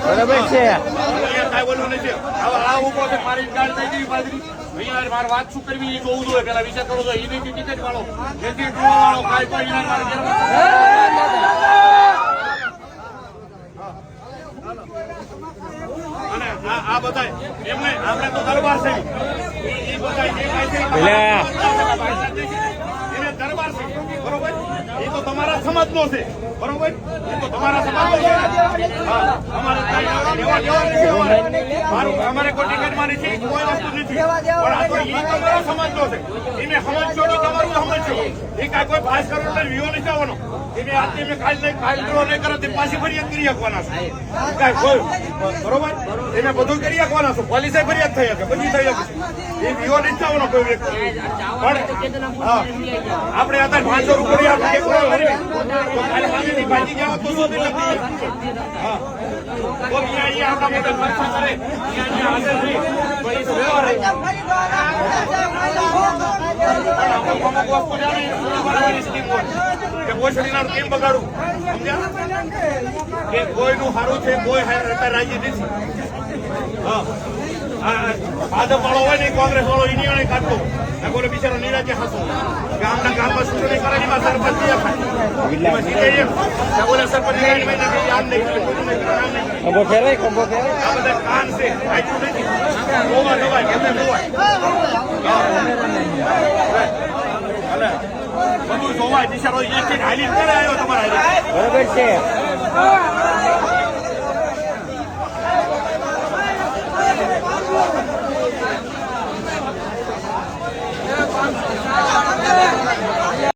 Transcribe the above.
બરાબર છે કઈ બોલવું નથી આ ઉભો છે મારી ગાડી થઈ ગઈ બાજરી અહીંયા મારે વાત શું કરવી એ જોવું જોઈએ પેલા વિચાર કરવો જોઈએ એની ટિકિટ વાળો જેથી વાળો કાંઈ કોઈ અને આ બધા એમને આપણે તો દરબાર છે એ બધા એને દરબાર છે બરોબર એ તો તમારા સમાજ નો છે બરોબર એ તો તમારા સમાજ નો છે અમારે કોઈ ટિકિટમાં નથી કોઈ વસ્તુ નથી પણ આ તો એ તમારા સમાજ નો છે એને સમજજો તો તમારું સમજજો એ કાંઈ કોઈ પાસ કરો એટલે વિવો નથી આવવાનો એને આજે મેં કાલ નહીં કરો તે પાછી ફરિયાદ કરી શકવાના છે કાંઈ કોઈ બરોબર એને બધું કરી શકવાના છો પોલીસે ફરિયાદ થઈ શકે બધી થઈ શકે એ વિવો નથી આવવાનો કોઈ વ્યક્તિ પણ હા આપણે અત્યારે 500 રૂપિયા એક કરવી તો કાલે પાણીની ભાજી જાવ તો શું થઈ હા તો અહીંયા આપણા મોટે ખર્ચા કરે અહીંયા હાજર થઈ તો એ વ્યવહાર કેમ બગાડું સમજ્યા કે કોઈનું સારું છે કોઈ રાજી નથી હા ભાજપ વાળો હોય ને કોંગ્રેસ વાળો એની વાળે કાઢતો બોલે બિચારો નિરાજે હસો ગામના ગામમાં ચૂંટણી કરેલી માં સરપંચ બોલે સરપંચ આમ નહીં ખંભો ફેરાય આ બધા કાન છે આટલું નથી જોવા જવાય કેમને જોવાય બધું જોવાય બિચારો એક હાલી કરે આવ્યો તમારા બરાબર છે